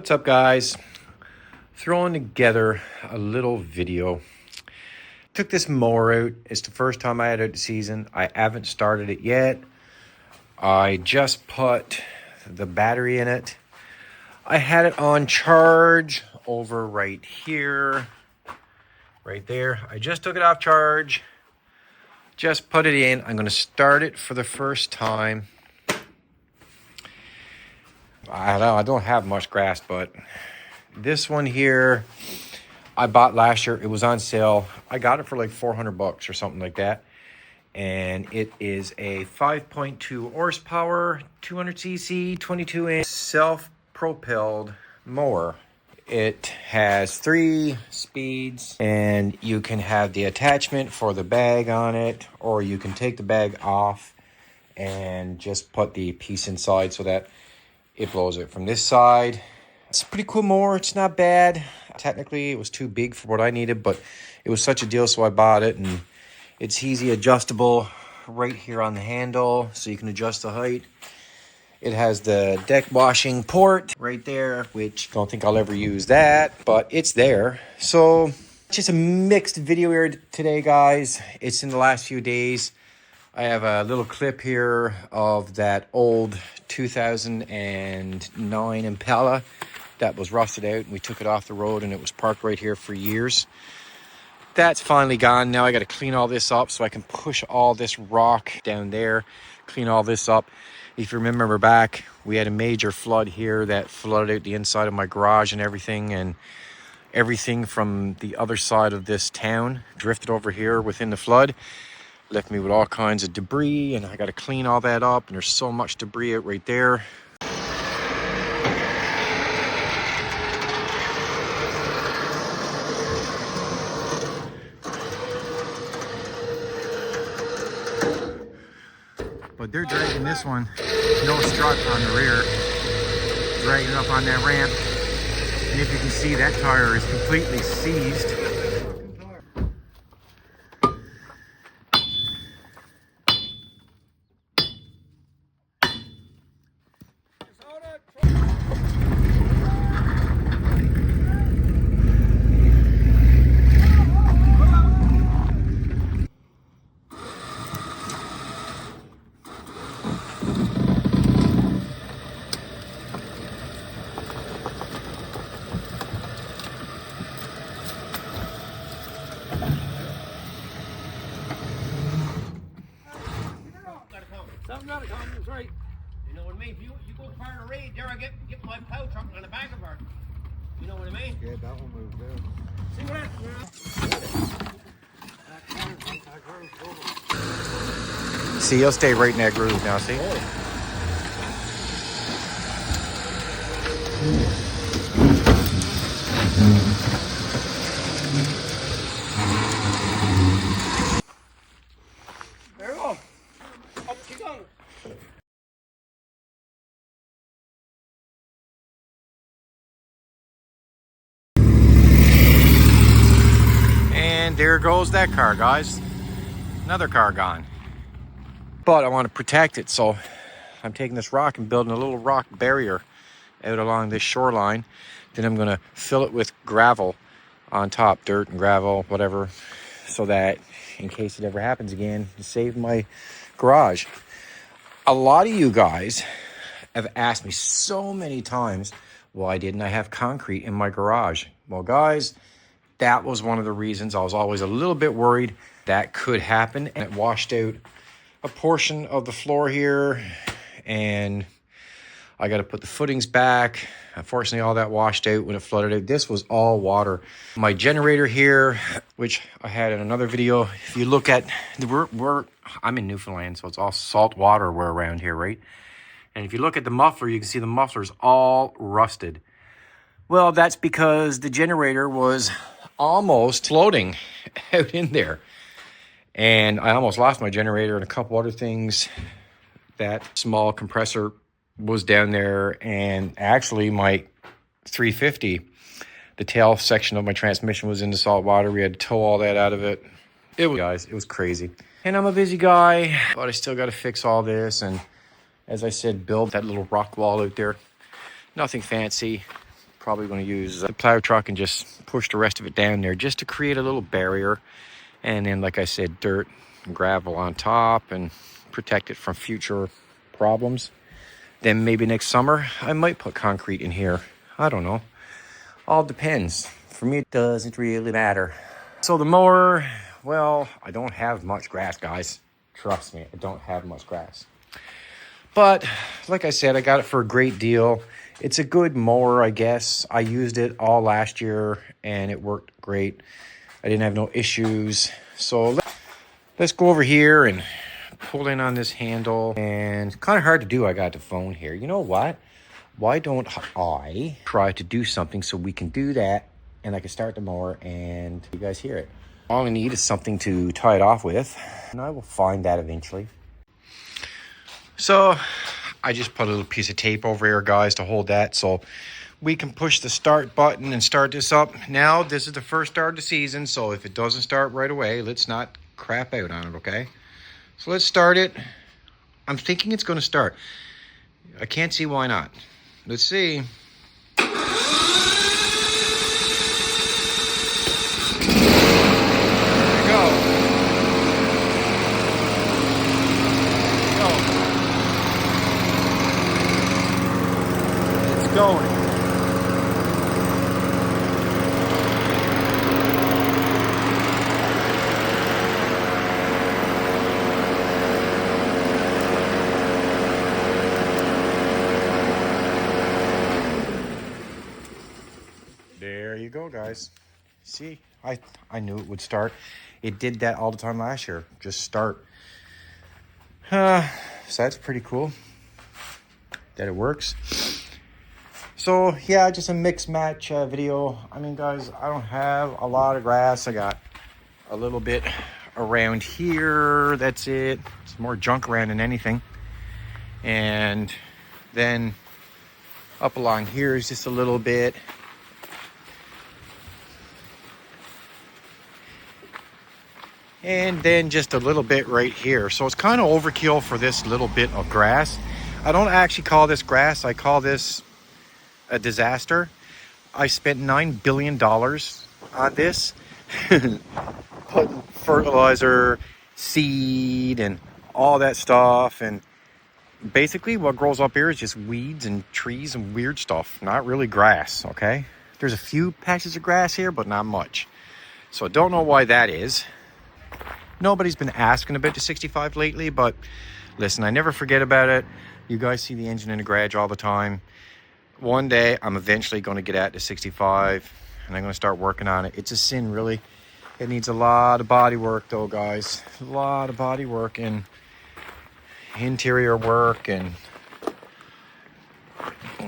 What's up, guys? Throwing together a little video. Took this mower out. It's the first time I had it out the season. I haven't started it yet. I just put the battery in it. I had it on charge over right here, right there. I just took it off charge, just put it in. I'm going to start it for the first time. I don't have much grass, but this one here I bought last year. It was on sale. I got it for like $400 or something like that. And it is a 5.2 horsepower, 200cc, 22-inch self-propelled mower. It has 3 speeds, and you can have the attachment for the bag on it, or you can take the bag off and just put the piece inside so that it blows it from this side. It's a pretty cool mower. It's not bad. Technically, it was too big for what I needed, but it was such a deal, so I bought it. And it's easy adjustable right here on the handle, so you can adjust the height. It has the deck washing port right there, which I don't think I'll ever use that, but it's there. So just a mixed video here today, guys. It's in the last few days. I have a little clip here of that old 2009 Impala that was rusted out. We took it off the road and it was parked right here for years. That's finally gone. Now I got to clean all this up so I can push all this rock down there, clean all this up. If you remember back, we had a major flood here that flooded out the inside of my garage and everything from the other side of this town drifted over here within the flood. Left me with all kinds of debris, and I got to clean all that up, and there's so much debris out right there. But they're dragging this one, no strut on the rear, dragging it up on that ramp. And if you can see, that tire is completely seized. Something gotta come, that's right. You know what I mean? If you go part of the raid, there I get my plow truck on the back of her. You know what I mean? Yeah, that one moved there. See what that? See, he'll stay right in that groove now, see? There we go. Up, keep going. And there goes that car, guys. Another car gone. But I want to protect it, so I'm taking this rock and building a little rock barrier out along this shoreline. Then I'm going to fill it with gravel on top, dirt and gravel, whatever, so that in case it ever happens again, to save my garage. A lot of you guys have asked me so many times, why didn't I have concrete in my garage? Well, guys, that was one of the reasons. I was always a little bit worried that could happen, and it washed out a portion of the floor here, and I got to put the footings back. Unfortunately, all that washed out when it flooded out. This was all water. My generator here, which I had in another video, if you look at, I'm in Newfoundland, so it's all salt water we're around here, right? And if you look at the muffler, you can see the muffler's all rusted. Well, that's because the generator was almost floating out in there. And I almost lost my generator and a couple other things. That small compressor was down there, and actually my 350, the tail section of my transmission was in the salt water. We had to tow all that out of it. It was crazy. And I'm a busy guy, but I still got to fix all this. And as I said, build that little rock wall out there. Nothing fancy. Probably going to use the plow truck and just push the rest of it down there just to create a little barrier. And then, like I said, dirt and gravel on top and protect it from future problems. Then maybe next summer, I might put concrete in here. I don't know. All depends. For me, it doesn't really matter. So the mower, well, I don't have much grass, guys. Trust me, I don't have much grass. But like I said, I got it for a great deal. It's a good mower, I guess. I used it all last year and it worked great. I didn't have no issues. So let's go over here and pull in on this handle. And kind of hard to do. I got the phone here. You know what? Why don't I try to do something so we can do that and I can start the mower and you guys hear it. All I need is something to tie it off with, and I will find that eventually. So I just put a little piece of tape over here, guys, to hold that so we can push the start button and start this up. Now, this is the first start of the season, so if it doesn't start right away, let's not crap out on it, okay? So let's start it. I'm thinking it's going to start. I can't see why not. Let's see. There we go. It's going. There you go, guys. See, I knew it would start. It did that all the time last year. Just start. So that's pretty cool that it works. So yeah, just a mix match video. I mean, guys, I don't have a lot of grass. I got a little bit around here. That's it. It's more junk around than anything. And then up along here is just a little bit. And then just a little bit right here. So it's kind of overkill for this little bit of grass. I don't actually call this grass. I call this a disaster. I spent $9 billion on this. Putting fertilizer, seed, and all that stuff. And basically what grows up here is just weeds and trees and weird stuff. Not really grass, okay? There's a few patches of grass here, but not much. So I don't know why that is. Nobody's been asking about the 65 lately, but listen, I never forget about it. You guys see the engine in the garage all the time. One day, I'm eventually going to get at the 65, and I'm going to start working on it. It's a sin, really. It needs a lot of body work, though, guys. A lot of body work and interior work, and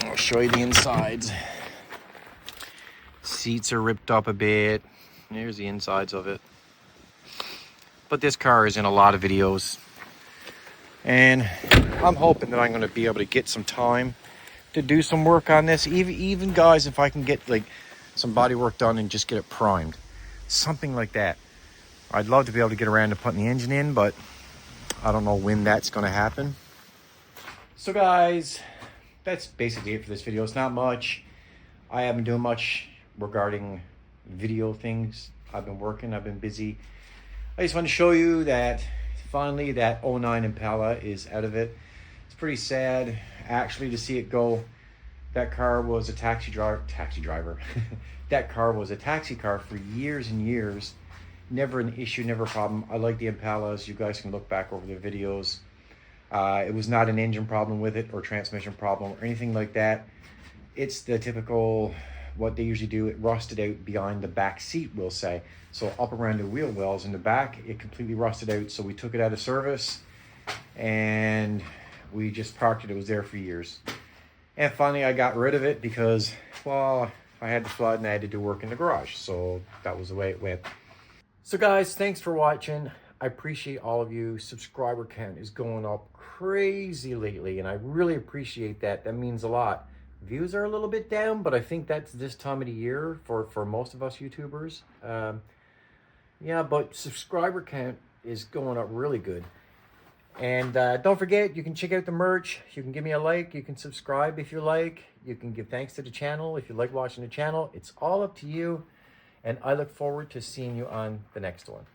I'll show you the insides. Seats are ripped up a bit. There's the insides of it. But this car is in a lot of videos, and I'm hoping that I'm going to be able to get some time to do some work on this. Even guys, if I can get like some body work done and just get it primed, something like that. I'd love to be able to get around to putting the engine in, but I don't know when that's going to happen. So guys, that's basically it for this video. It's not much. I haven't done much regarding video things. I've been working, I've been busy. I just want to show you that finally that 09 Impala is out of it. It's pretty sad actually to see it go. That car was a taxi driver. That car was a taxi car for years and years. Never an issue, never a problem. I like the Impalas. You guys can look back over the videos. It was not an engine problem with it or transmission problem or anything like that. It's the typical, what they usually do, it rusted out behind the back seat, we'll say. So up around the wheel wells in the back, it completely rusted out. So we took it out of service and we just parked it. It was there for years. And finally I got rid of it because, well, I had the flood and I had to do work in the garage. So that was the way it went. So guys, thanks for watching. I appreciate all of you. Subscriber count is going up crazy lately, and I really appreciate that. That means a lot. Views are a little bit down, but I think that's this time of the year for most of us YouTubers. Yeah, but subscriber count is going up really good. And don't forget, you can check out the merch. You can give me a like. You can subscribe if you like. You can give thanks to the channel if you like watching the channel. It's all up to you. And I look forward to seeing you on the next one.